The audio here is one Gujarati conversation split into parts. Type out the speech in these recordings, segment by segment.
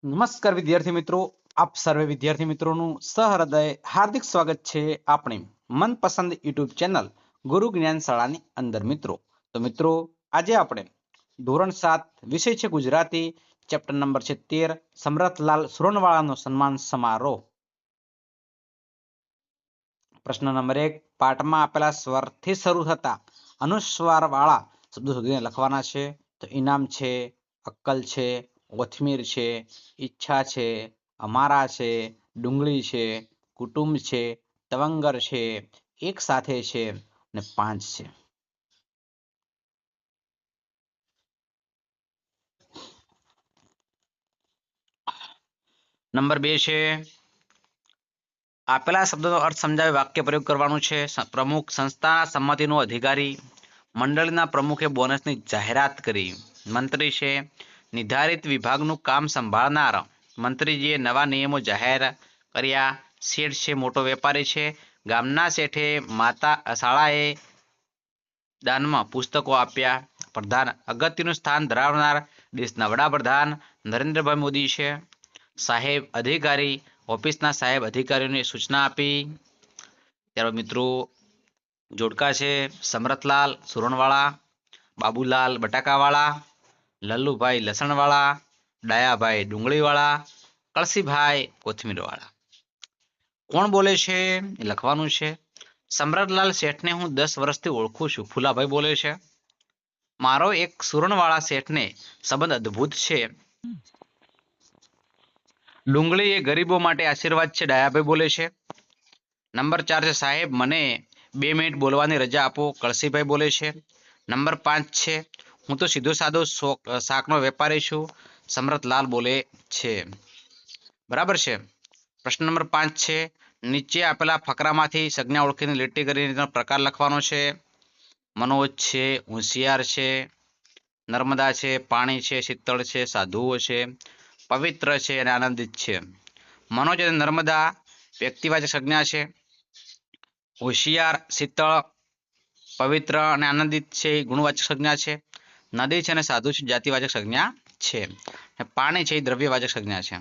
નમસ્કાર વિદ્યાર્થી મિત્રો, આપ સર્વે વિદ્યાર્થી મિત્રોનું સહૃદય હાર્દિક સ્વાગત છે આપણી મનપસંદ યુટ્યુબ ચેનલ ગુરુ જ્ઞાન શાળાની અંદર. મિત્રો આજે આપણે ધોરણ 7 વિષય છે ગુજરાતી, ચેપ્ટર નંબર છે 13, સમરથલાલ સુરનવાળાનો સન્માન સમારોહ. પ્રશ્ન નંબર 1, પાઠમાં આપેલા સ્વરથી શરૂ થતા અનુસ્વાર વાળા શબ્દો શોધીને લખવાના છે. તો ઇનામ છે, અક્કલ છે, કોથમીર છે, ઈચ્છા છે, અમારા છે, ડુંગળી છે, કુટુંબ છે, તવંગર છે, એક સાથે છે અને 5 છે. નંબર 2 છે, આપેલા શબ્દોનો અર્થ સમજાવી વાક્ય પ્રયોગ કરવાનું છે. પ્રમુખ સંસ્થા સંમતિનો અધિકારી, મંડળના પ્રમુખે બોનસની જાહેરાત કરી. મંત્રી છે, નિર્ધારિત વિભાગનું કામ સંભાળનાર. મંત્રીજીએ નવા નિયમો જાહેર કર્યા. શેઠ છે, મોટો વેપારી છે. ગામના શેઠે માતા શાળાએ દાનમાં પુસ્તકો આપ્યા. પ્રધાન અગત્યનું સ્થાન ધરાવનાર દેશના વડાપ્રધાન નરેન્દ્રભાઈ મોદી છે. સાહેબ અધિકારી, ઓફિસના સાહેબ અધિકારીઓને સૂચના આપી. ત્યારબાદ મિત્રો જોડકા છે, સમરથલાલ સુરણવાળા, બાબુલાલ બટાકાવાળા, લલ્લુભાઈ લસણવાળા, ડાયાભાઈ ડુંગળીવાળા, કળસીભાઈ કોથમીરવાળા. કોણ બોલે છે એ લખવાનું છે. સમરથલાલ શેઠને હું 10 વર્ષથી ઓળખું છું, ફુલાભાઈ બોલે છે. મારો એક સુરણવાળા શેઠને સંબંધ અદ્ભુત છે. ડુંગળી એ ગરીબો માટે આશીર્વાદ છે, ડાયાભાઈ બોલે છે. નંબર 4 છે, સાહેબ મને 2 મિનિટ બોલવાની રજા આપો, કળસીભાઈ બોલે છે. નંબર 5 છે, હું તો સીધો સાદો શાકનો વેપારી છું, સમરથલાલ બોલે છે. બરાબર છે. પ્રશ્ન નંબર 5 છે, નીચે આપેલા ફકરામાંથી સંજ્ઞા ઓળખીને લીટી કરીને તેનો પ્રકાર લખવાનો છે. મનોજ છે, હોશિયાર છે, નર્મદા છે, પાણી છે, શીતળ છે, સાધુઓ છે, પવિત્ર છે અને આનંદિત છે. મનોજ અને નર્મદા વ્યક્તિવાચક સંજ્ઞા છે. હોશિયાર, શીતળ, પવિત્ર અને આનંદિત છે એ ગુણવાચક સંજ્ઞા છે. નદી છે અને સાધુ છે જાતિવાચક સંજ્ઞા છે. પાણી છે એ દ્રવ્યવાચક સંજ્ઞા છે.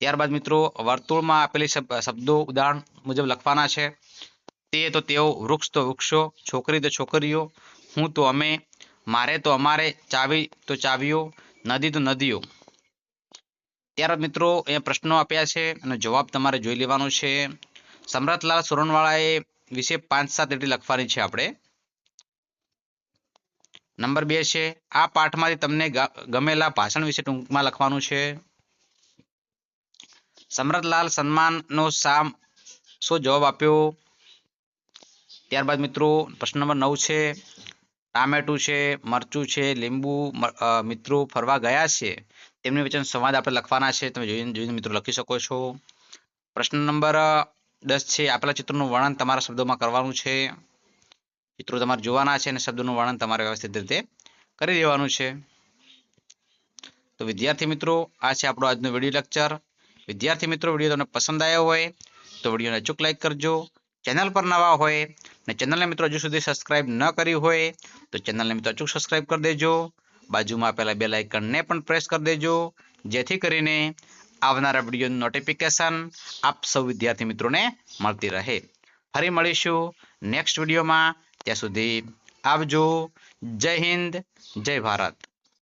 ત્યારબાદ મિત્રો વર્તુળમાં આપેલી શબ્દો ઉદાહરણ મુજબ લખવાના છે. તે તો તેઓ, વૃક્ષ તો વૃક્ષો, છોકરી તો છોકરીઓ, હું તો અમે, મારે તો અમારે, ચાવી તો ચાવીઓ, નદી તો નદીઓ. ત્યારબાદ મિત્રો એ પ્રશ્નો આપ્યા છે અને જવાબ તમારે જોઈ લેવાનો છે. સમરથલાલ સુરનવાળાએ વિશે 5-7 લીટી લખવાની છે આપણે. નંબર 2 છે, આ પાઠમાંથી તમને ગમેલા ભાષણ વિશે ટૂંકમાં લખવાનું છે. સમરથલાલ સન્માનનો શો જવાબ આપ્યો. ત્યારબાદ મિત્રો પ્રશ્ન નંબર 9 છે, ટામેટું છે, મરચું છે, લીંબુ મિત્રો ફરવા ગયા છે તેમની વચ્ચે સંવાદ આપણે લખવાના છે. તમે જોઈને મિત્રો લખી શકો છો. પ્રશ્ન નંબર 10 છે, આપેલા ચિત્રોનું વર્ણન તમારા શબ્દોમાં કરવાનું છે. ચિત્રો તમારે જોવાના છે અને શબ્દોનું વર્ણન તમારે વ્યવસ્થિત રીતે કરી દેવાનું છે. તો વિદ્યાર્થી મિત્રો આ છે આપણો આજનો વિડીયો લેક્ચર. વિદ્યાર્થી મિત્રો વિડીયો તમને પસંદ આવ્યો હોય તો વિડીયોને અચૂક લાઈક કરજો. ચેનલ પર નવા હોય અને ચેનલને મિત્રો હજુ સુધી સબસ્ક્રાઇબ ન કરી હોય તો ચેનલને મિત્રો અચૂક સબસ્ક્રાઇબ કરી દેજો. બાજુમાં આપેલા બેલ આઇકનને પણ પ્રેસ કરી દેજો, જેથી કરીને આવનારા વિડીયોનું નોટિફિકેશન આપ સૌ વિદ્યાર્થી મિત્રોને મળતી રહે. ફરી મળીશું નેક્સ્ટ વિડીયોમાં. ત્યાં સુધી આવજો. જય હિન્દ, જય ભારત.